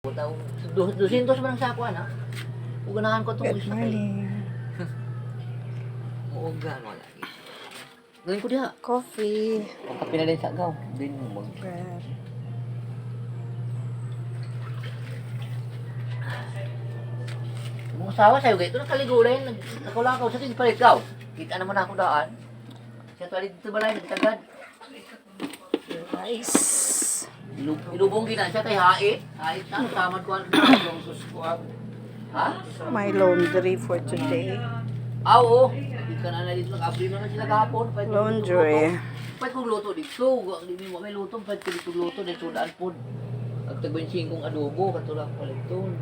200 man ang sako, ana. Uganahan ko itong Good isa. morning. Ugan, wala. Gawin ko diha. Coffee. Ang kape na din sa agaw. Din mo mag... Bread. Mga asawa sa'yo, ito nakaligorin. Nakulakaw sa tingin palit ikaw. Kita naman ako daan. Siya tuwali dito balay, nagtagad. Rice. Ilubong gina siya kay Hait. Hait na, tamad ko ang suskuan. Ha? My laundry for today. Oo. Hindi ka na dito nag-abri na sila kahapon. Laundry. Pwede kong luto dito. Hindi mo may luto. Pwede ko dito luto. Dito daan po. Ang tagbensin kong adobo. Katulak paliton.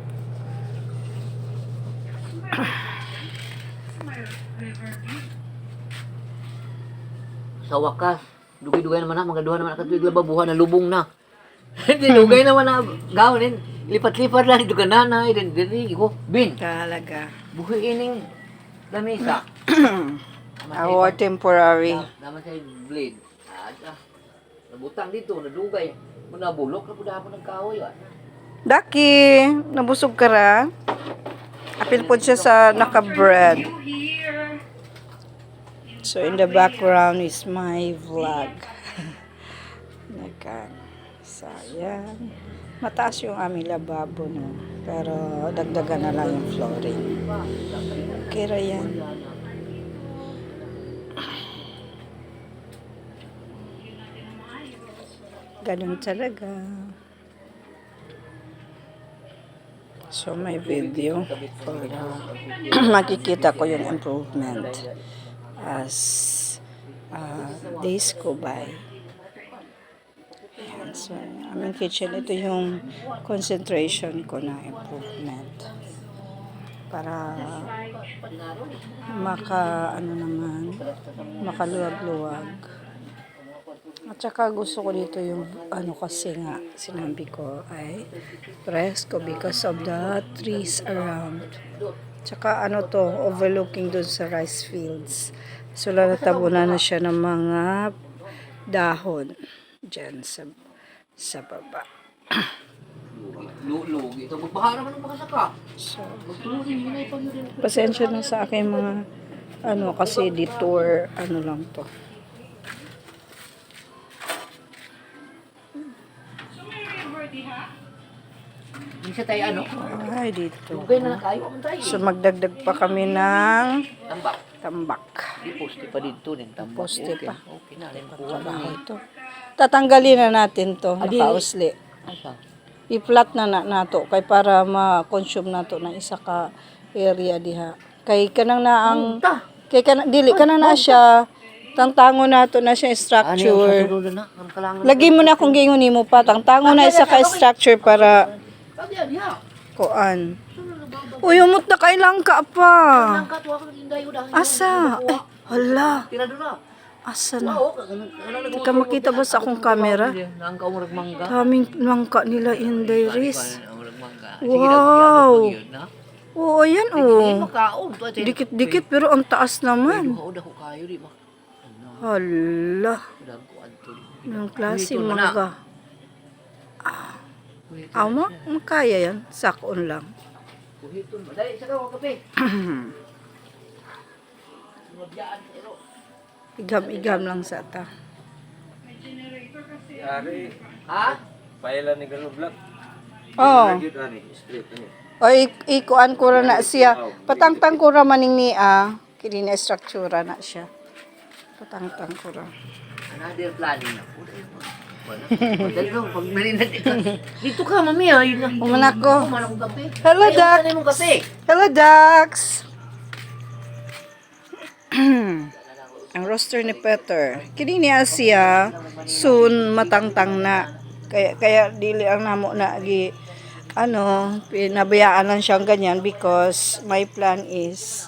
Sa wakas, dugay-dugay naman na, mga duha naman nakatuwig lababuhan na lubong na. Hindi, dugay naman na gawin. Lipat-lipat lang ito ka nanay, din ko. Bin, Talaga. buhay ining lamisa. Our temporary. Naman sa blade. Nabutang dito, nadugay. Manabulok na po dahapon ng kahoy. Daki, nabusog ka ra? Apil po siya sa naka-bread. So in the background is my vlog. Sayang. Mataas yung aming lababo, no? Pero dagdagan na lang yung flooring. Okay ra yan. Ganun talaga. So may video para makikita ko yung improvement as days go by. Ayan, so aming kitchen, ito yung concentration ko na improvement para makaluwag-luwag. At saka gusto ko dito yung kasi nga sinabi ko ay presko because of the trees around. Tsaka overlooking dun sa rice fields. So lalatabunan na siya ng mga dahon dyan sa baba. Lugi. Ito, magbahara man ang makasaka. So, Magtulogin, hinay pag yun. pasensya na sa akin mga kasi detour lang to. Hindi siya tayo Ay, dito. Lugay na kayo ang tayo. So magdagdag pa kami ng Tambak. tambak. Di poste pa dito din. Tambak. Poste pa. Okay na. Alam ko Trabaho ito. Tatanggalin na natin to, Adi. nakausli. Asa? I-flat na nato kay para ma-consume nato ng isa ka area diha. Kay kanang na ang kay kanang dili kanang na siya tangtango nato na siya structure. Na? Ang kalangan. Lagi mo na kung gingon nimo pa tangtango na isa ka structure para Diha. kuan. Uy, umot na kailang ka pa. Angkat wa ko dindayo dahil. Asa? Ay, hala. Tira do na. Asa na? Oo, Ika makita ba sa akong camera? Nangka mo mangga. Kaming nangka nila in Dairies. Mangga. Wow. Oo, yan oh. Makaon to. Dikit-dikit pero ang taas naman. Udah ko kayo di ba? Hala. Udah ko anto. Yung klase mangga. Ama, makaya yan. Sakon lang. Kuhiton ba? Dali, saka ko kape. Igam-igam lang sa ta. Ari, Ha? pailan ni Galo Black. Oh. Gid ani, straight ani. O ikuan ko ra na siya. Patangtang ko ra maning niya. Kini na struktura na siya. Patangtang ko ra. Another planning na po. Dali lang, pag narinig dito. Dito ka, mami, ayun na. Umanak ko. Umanak ko kape. Hello, Ayaw, Doc. sanay mong kape. Hello, Dax! Ang roster ni Peter. Kini niya siya soon matangtang na. Kaya dili ang namo na pinabayaan lang siyang ganyan because my plan is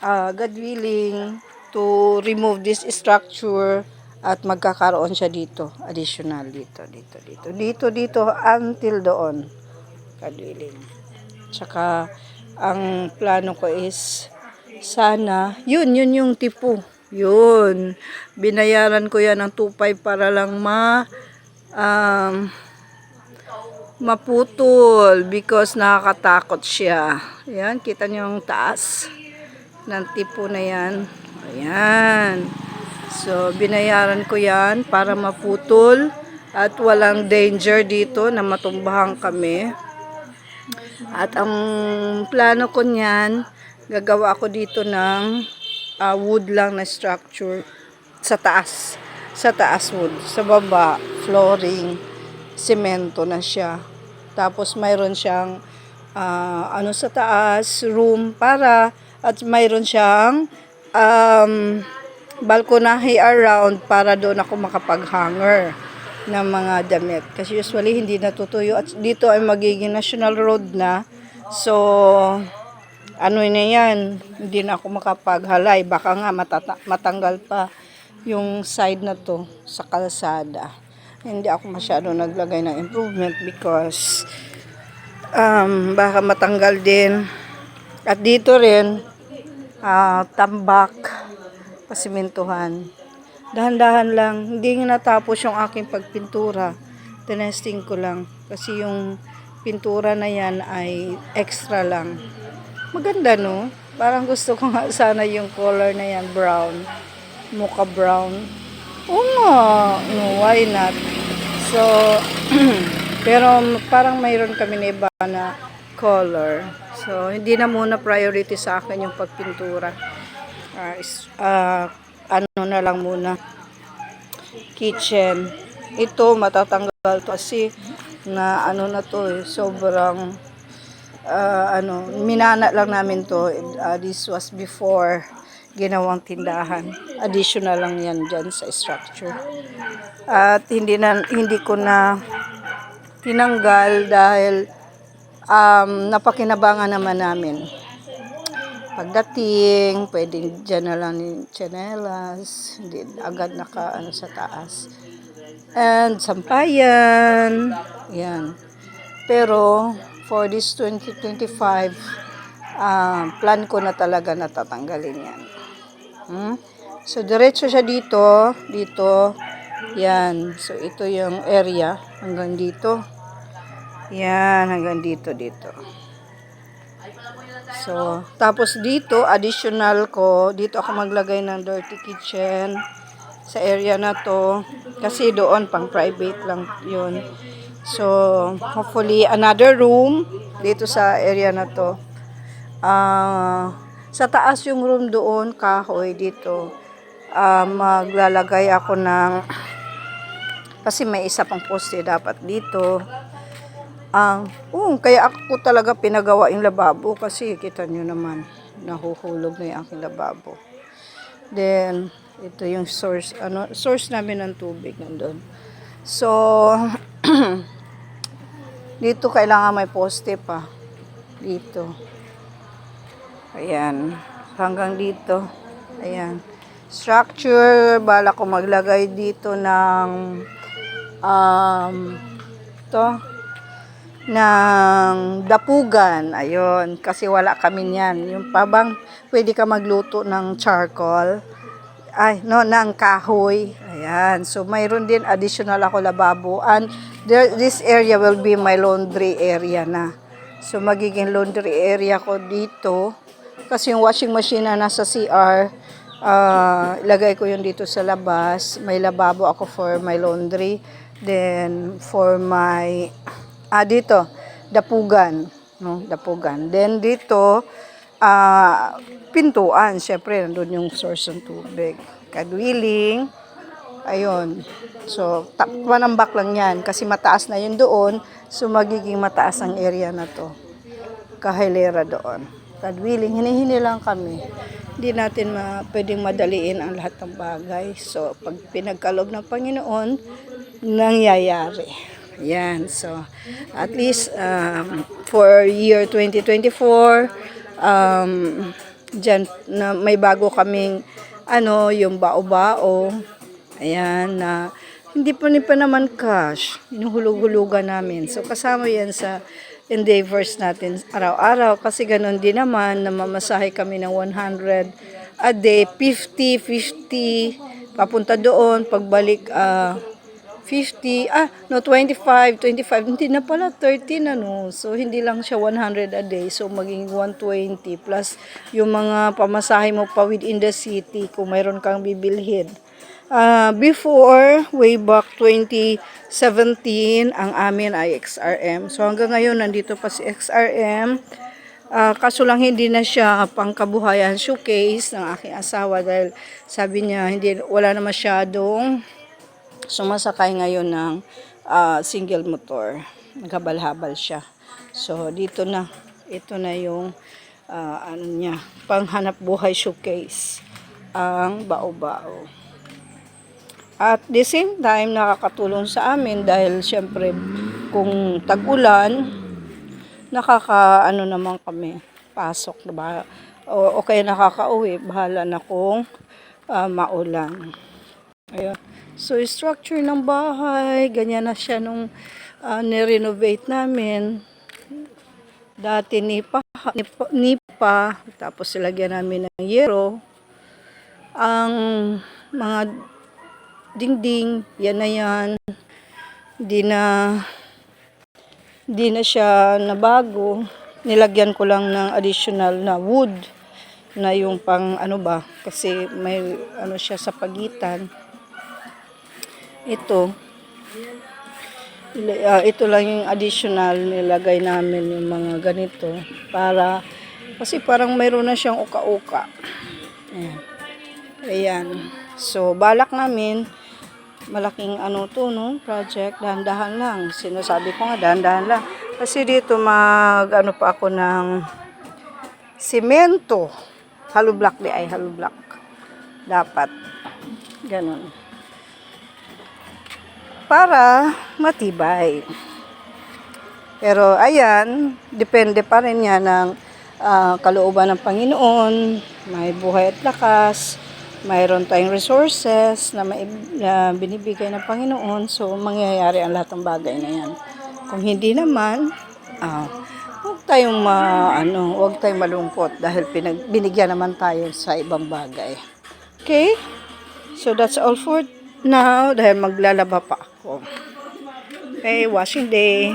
God willing to remove this structure at magkakaroon siya dito additional dito until doon God willing. Tsaka ang plano ko is sana yun yung tipo yun binayaran ko yan ng 2.5 para lang maputol because nakakatakot siya. Ayan, kita niyo yung taas ng tipo na yan. Ayan. So, binayaran ko yan para maputol at walang danger dito na matumbahan kami. At ang plano ko niyan, gagawa ko dito ng wood lang na structure sa taas. Sa taas wood. Sa baba, flooring, semento na siya. Tapos mayroon siyang sa taas, room para at mayroon siyang balkonahe around para doon ako makapag-hanger ng mga damit. Kasi usually hindi natutuyo at dito ay magiging national road na. So, ano na yan, hindi na ako makapaghalay. Baka nga matanggal pa yung side na to sa kalsada. Hindi ako masyado naglagay ng improvement because baka matanggal din. At dito rin, tambak, pasimentuhan. Dahan-dahan lang, hindi nga natapos yung aking pagpintura. Tinesting ko lang kasi yung pintura na yan ay extra lang. Maganda, no? Parang gusto ko nga sana yung color na yan, brown. Mocha brown. Oo nga, no, why not? So, pero parang mayroon kami na iba na color. So, hindi na muna priority sa akin yung pagpintura. Ano na lang muna. Kitchen. Ito, matatanggal to kasi na ano na to eh, sobrang minana lang namin to. This was before ginawang tindahan. Additional lang yan dyan sa structure. At hindi ko na tinanggal dahil napakinabangan naman namin. Pagdating, pwedeng dyan na lang yung tsinelas, hindi agad sa taas. And sampayan, yan. Pero, for this 2025, plan ko na talaga natatanggalin yan. So, diretso siya dito, yan. So, ito yung area, hanggang dito. Yan, hanggang dito. So, tapos dito, additional ko, dito ako maglagay ng dirty kitchen sa area na to. Kasi doon, pang private lang yun. So, hopefully, another room dito sa area na to. Sa taas yung room doon, kahoy dito. Maglalagay ako ng, kasi may isa pang poste dapat dito. Kaya ako talaga pinagawa yung lababo kasi kita nyo naman, nahuhulog na yung aking lababo. Then, ito yung source namin ng tubig nandun. So, dito kailangan may poste pa. Dito. Ayan. Hanggang dito. Ayan. Structure, bala ko maglagay dito ng ng dapugan. Ayun, kasi wala kami niyan. Yung pabang pwede ka magluto ng charcoal. Ng kahoy. Ayan. So, mayroon din additional ako lababo. And this area will be my laundry area na. So, magiging laundry area ko dito. Kasi yung washing machine na nasa CR, ilagay ko yun dito sa labas. May lababo ako for my laundry. Then, for my dito, dapugan, no? Dapugan. Then dito, pintuan, syempre nandun yung source ng tubig. Kadwiling, ayun. So, panambak lang yan kasi mataas na yun doon, so magiging mataas ang area na to. Kahilera doon. Kadwiling, hinihingi lang kami. Hindi natin pwedeng madaliin ang lahat ng bagay. So, pag pinagkaloob ng Panginoon, nangyayari. Yan, so at least for year 2024 dyan na may bago kaming yung bao-bao. Ayan, na hindi pa naman cash, hinuhulog-hulugan namin. So kasama yan sa endeavors natin araw-araw kasi ganun din naman, namamasahe kami ng 100 a day, 50 papunta doon, pagbalik 50, 25, hindi na pala 30 ano. So, hindi lang siya 100 a day. So, maging 120 plus yung mga pamasahe mo pa within the city kung mayroon kang bibilhin. Before, way back 2017, ang amin ay XRM. So, hanggang ngayon, nandito pa si XRM. Kaso lang hindi na siya pangkabuhayan showcase ng aking asawa dahil sabi niya wala na masyadong sumasakay ngayon ng single motor. Naghabal-habal siya. So, dito na. Ito na yung ano niya, panghanap buhay showcase. Ang bao-bao. At the same time, nakakatulong sa amin dahil syempre kung tag-ulan, naman kami. Pasok na ba? O kaya nakakauwi. Bahala na kung maulan. Ayan. So, structure ng bahay, ganyan na siya nung nirenovate namin. Dati nipa, tapos silagyan namin ng yero. Ang mga dingding, yan na yan. Di na siya nabago. Nilagyan ko lang ng additional na wood na yung pang kasi may siya sa pagitan. Ito lang yung additional nilagay namin yung mga ganito para kasi parang mayroon na siyang uka-uka. Ayan. So, balak namin malaking project, dahan-dahan lang. Sinasabi ko nga, dahan-dahan lang. Kasi dito pa ako ng semento. Hollow block hollow block. Dapat. Ganun. Para matibay. Pero ayan, depende pa rin yan ng kalooban ng Panginoon. May buhay at lakas. Mayroon tayong resources na binibigay ng Panginoon. So, mangyayari ang lahat ng bagay na yan. Kung hindi naman, huwag tayong malungkot dahil binigyan naman tayo sa ibang bagay. Okay? So, that's all for now dahil maglalaba pa ako. Okay, washing day.